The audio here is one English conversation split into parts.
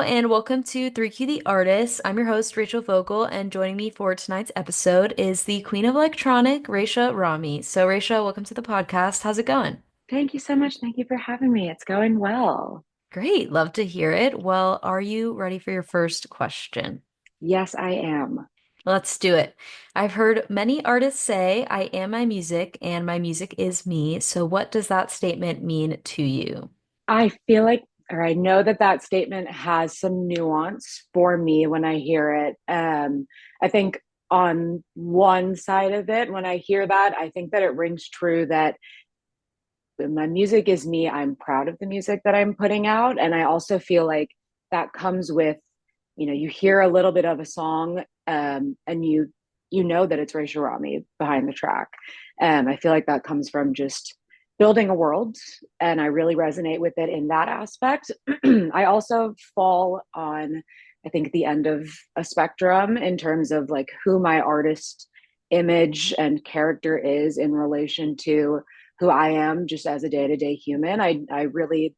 and welcome to Three Key the Artist. I'm your host, Rachel Vogel, and joining me for tonight's episode is the Queen of Electronic, REYSHA Rami. So, REYSHA, welcome to the podcast. How's it going? Thank you so much. Thank you for having me. It's going well. Great, love to hear it. Well, are you ready for your first question? Yes, I am. Let's do it. I've heard many artists say, I am my music, and my music is me. So, what does that statement mean to you? I feel like, or I know that that statement has some nuance for me when I hear it. I think on one side of it, when I hear that, I think that it rings true that my music is me. I'm proud of the music that I'm putting out. And I also feel like that comes with, you hear a little bit of a song, and you know that it's Rachel Rami behind the track. I feel like that comes from just building a world, and I really resonate with it in that aspect. I also fall on, I think, the end of a spectrum in terms of like who my artist image and character is in relation to who I am just as a day-to-day human. I really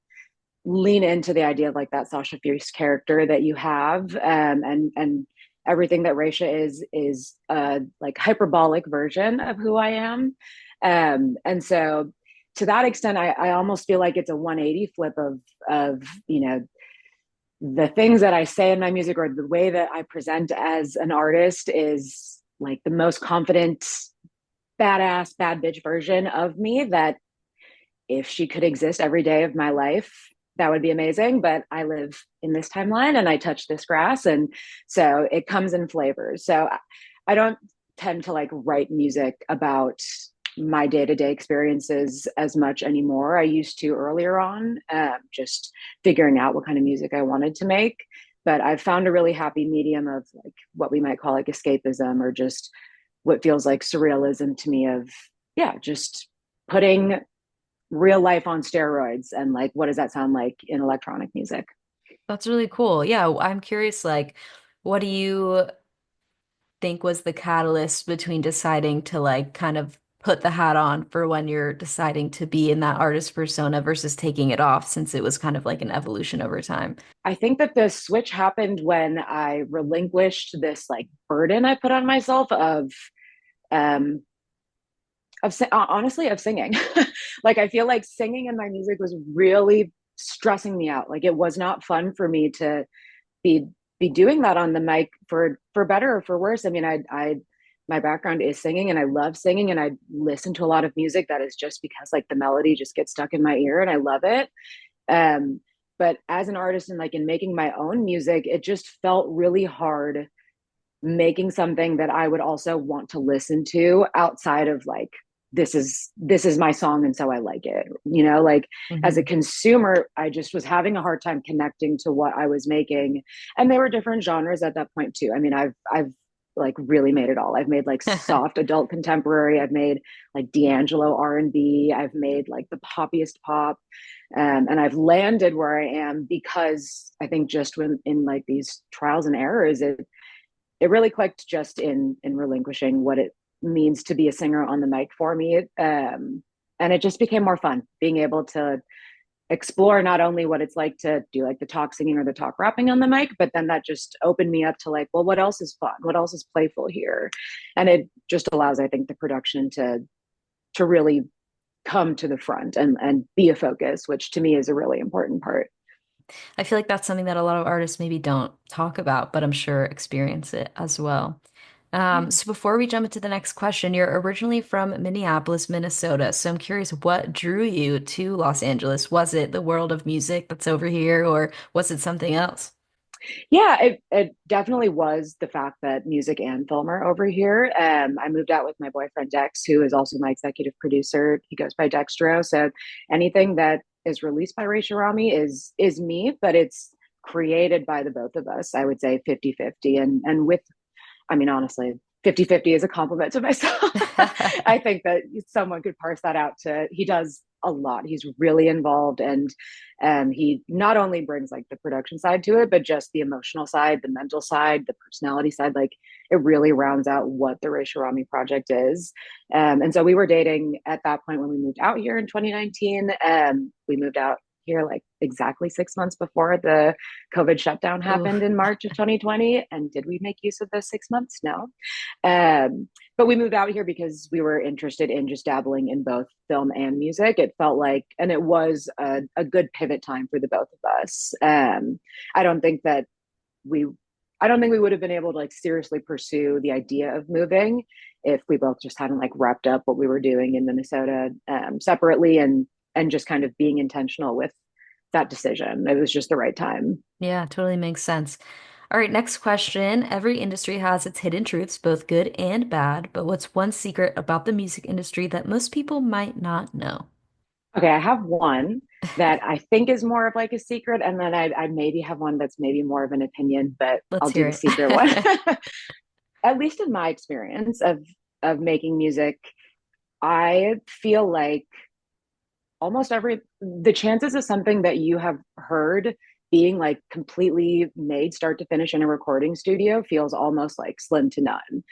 lean into the idea of like that Sasha Fierce character that you have, and everything that REYSHA is a like hyperbolic version of who I am. And so to that extent, I almost feel like it's a 180 flip of the things that I say in my music or the way that I present as an artist is like the most confident, badass, bad bitch version of me that if she could exist every day of my life, that would be amazing. But I live in this timeline and I touch this grass. And so it comes in flavors. So I don't tend to like write music about my day-to-day experiences as much anymore. I used to earlier on, just figuring out what kind of music I wanted to make. But I've found a really happy medium of like what we might call like escapism, or just what feels like surrealism to me of, yeah, just putting real life on steroids. And like, what does that sound like in electronic music? That's really cool. Yeah, I'm curious, like, what do you think was the catalyst between deciding to like kind of put the hat on for when you're deciding to be in that artist persona versus taking it off since it was kind of like an evolution over time? I think that the switch happened when I relinquished this like burden I put on myself um honestly of singing. Like I feel like singing in my music was really stressing me out. Like it was not fun for me to be be doing that on the mic for better or for worse. I mean, I my background is singing and I love singing, and I listen to a lot of music that is just because like the melody just gets stuck in my ear and I love it. Um, but as an artist and like in making my own music, it just felt really hard making something that I would also want to listen to outside of like this is my song and so I like it. Like as a Hmm. consumer, I just was having a hard time connecting to what I was making. And they were different genres at that point too. I mean, I've like really made it all. I've made like soft adult contemporary, I've made like D'Angelo R&B, I've made like the poppiest pop. And I've landed where I am because I think just when in like these trials and errors, it really clicked just in relinquishing what it means to be a singer on the mic for me. And it just became more fun being able to explore not only what it's like to do like the talk singing or the talk rapping on the mic, but then that just opened me up to like, well, what else is fun? What else is playful here? And it just allows, I think, the production to really come to the front and be a focus, which to me is a really important part. I feel like that's something that a lot of artists maybe don't talk about, but I'm sure experience it as well. Yeah. So before we jump into the next question, you're originally from Minneapolis, Minnesota. So I'm curious, what drew you to Los Angeles? Was it the world of music that's over here, or was it something else? Yeah, it definitely was the fact that music and film are over here. I moved out with my boyfriend Dex, who is also my executive producer. He goes by Dextro. So anything that is released by Rachel Rami is me, but it's created by the both of us. I would say 50-50. And with, I mean, honestly, 50-50 is a compliment to myself. I think that someone could parse that out to he does a lot. He's really involved, and he not only brings like the production side to it, but just the emotional side, the mental side, the personality side. Like it really rounds out what the Rachel Rami project is. And so we were dating at that point when we moved out here in 2019. We moved out here like exactly 6 months before the COVID shutdown Ooh, happened in March of 2020. And did we make use of those 6 months? No. Um, but we moved out here because we were interested in just dabbling in both film and music. It felt like, and it was a good pivot time for the both of us. I don't think that we I don't think we would have been able to like seriously pursue the idea of moving if we both just hadn't like wrapped up what we were doing in Minnesota separately and just kind of being intentional with that decision. It was just the right time. yeah, totally makes sense. All right, next question. Every industry has its hidden truths, both good and bad, but what's one secret about the music industry that most people might not know? Okay, I have one that I think is more of like a secret, and then I maybe have one that's maybe more of an opinion, but Let's I'll do hear the secret one. it. At least in my experience of making music, I feel like almost every the chances of something that you have heard being like completely made start to finish in a recording studio feels almost like slim to none.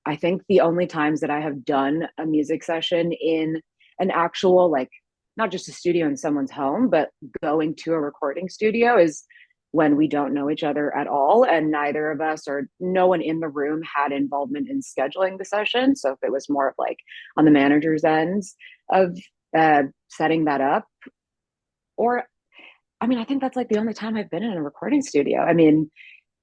I think the only times that I have done a music session in an actual like not just a studio in someone's home, but going to a recording studio is when we don't know each other at all, and neither of us or no one in the room had involvement in scheduling the session. So if it was more of like on the manager's ends of setting that up, or I mean, I think that's like the only time I've been in a recording studio. I mean,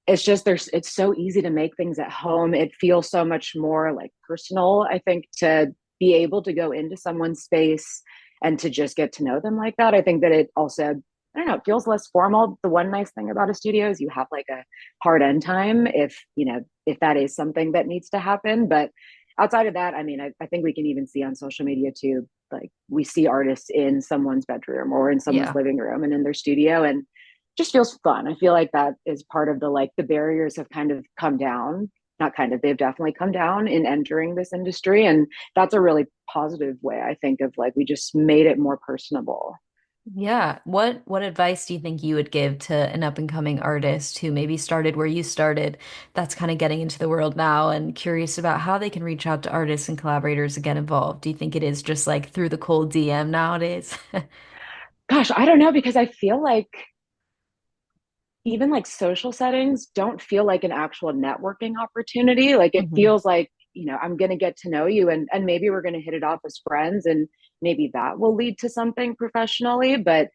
it's just it's so easy to make things at home. It feels so much more like personal, I think, to be able to go into someone's space and to just get to know them like that. I think that it also, I don't know, it feels less formal. The one nice thing about a studio is you have like a hard end time if, if that is something that needs to happen. But outside of that, I mean, I think we can even see on social media too, like we see artists in someone's bedroom or in someone's Yeah. living room and in their studio, and just feels fun. I feel like that is part of the like the barriers have kind of come down. Not kind of, they've definitely come down in entering this industry. And that's a really positive way, I think, of like we just made it more personable. Yeah. What advice do you think you would give to an up and coming artist who maybe started where you started, that's kind of getting into the world now and curious about how they can reach out to artists and collaborators and get involved? Do you think it is just like through the cold DM nowadays? Gosh, I don't know, because I feel like even like social settings don't feel like an actual networking opportunity. Like it hmm feels like, I'm going to get to know you, and maybe we're going to hit it off as friends, and maybe that will lead to something professionally. But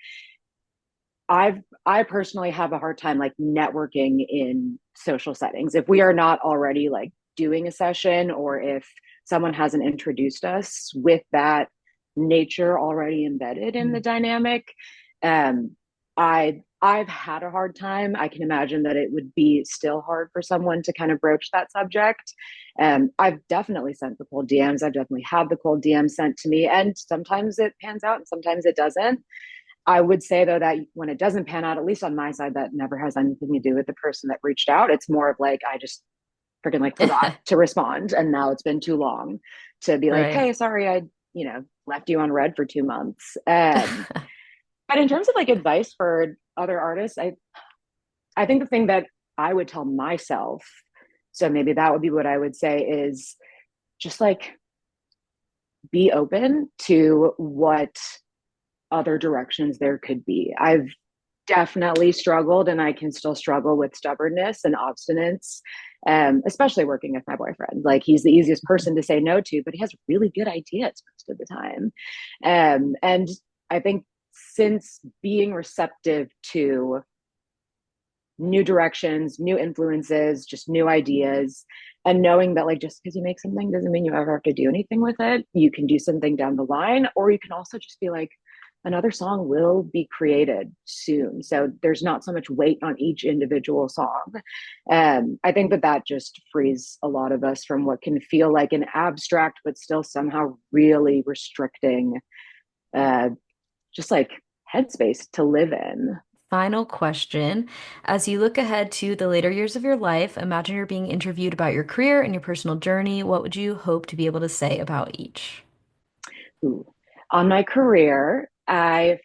I personally have a hard time like networking in social settings. If we are not already like doing a session, or if someone hasn't introduced us with that nature already embedded in the dynamic, um, I've had a hard time. I can imagine that it would be still hard for someone to kind of broach that subject. I've definitely sent the cold DMs. I've definitely had the cold DMs sent to me, and sometimes it pans out and sometimes it doesn't. I would say though that when it doesn't pan out, at least on my side, that never has anything to do with the person that reached out. It's more of like I just freaking like forgot to respond, and now it's been too long to be like, Right. hey, sorry, I left you on red for 2 months. But in terms of like advice for other artists, I think the thing that I would tell myself, so maybe that would be what I would say, is just like be open to what other directions there could be. I've definitely struggled, and I can still struggle with stubbornness and obstinance, especially working with my boyfriend. Like he's the easiest person to say no to, but he has really good ideas most of the time. And I think since being receptive to new directions, new influences, just new ideas, and knowing that like just because you make something doesn't mean you ever have to do anything with it. You can do something down the line, or you can also just be like, another song will be created soon. So there's not so much weight on each individual song. I think that that just frees a lot of us from what can feel like an abstract, but still somehow really restricting, uh, just like headspace to live in. Final question. As you look ahead to the later years of your life, imagine you're being interviewed about your career and your personal journey. What would you hope to be able to say about each? Ooh. On my career, I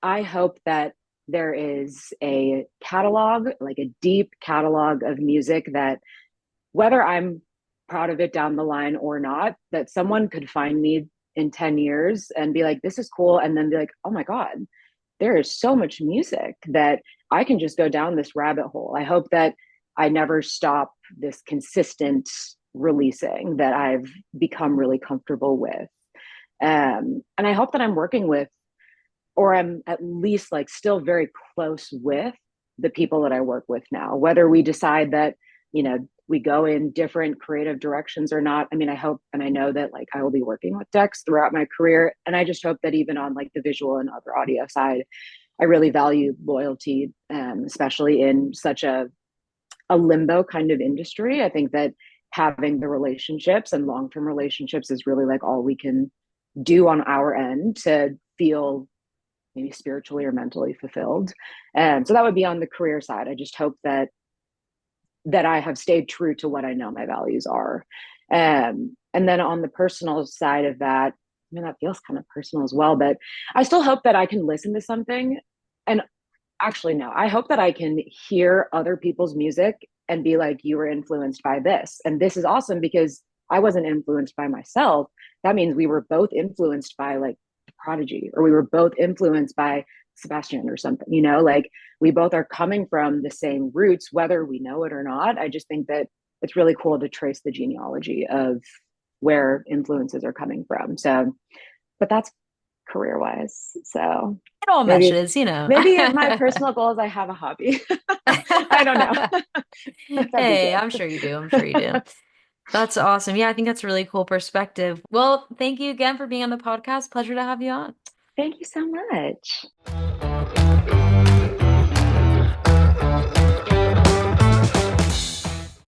hope that there is a catalog, like a deep catalog of music that whether I'm proud of it down the line or not, that someone could find me in 10 years and be like, this is cool. And then be like, oh my God, there is so much music that I can just go down this rabbit hole. I hope that I never stop this consistent releasing that I've become really comfortable with. And I hope that I'm working with, or I'm at least like still very close with the people that I work with now, whether we decide that, we go in different creative directions or not. I mean, I hope and I know that like I will be working with Dex throughout my career. And I just hope that even on like the visual and other audio side, I really value loyalty, especially in such a limbo kind of industry. I think that having the relationships and long-term relationships is really like all we can do on our end to feel maybe spiritually or mentally fulfilled. And so that would be on the career side. I just hope that I have stayed true to what I know my values are. And then on the personal side of that, I mean, that feels kind of personal as well, but I still hope that I can listen to something. And actually, no, I hope that I can hear other people's music and be like, you were influenced by this. And this is awesome because I wasn't influenced by myself. That means we were both influenced by like Prodigy, or we were both influenced by Sebastian or something, like we both are coming from the same roots, whether we know it or not. I just think that it's really cool to trace the genealogy of where influences are coming from. So, but that's career wise. So It all maybe, meshes, you know. maybe my personal goal is I have a hobby. I don't know. That'd be Hey, good. I'm sure you do. I'm sure you do. That's awesome. Yeah, I think that's a really cool perspective. Well, thank you again for being on the podcast. Pleasure to have you on. Thank you so much.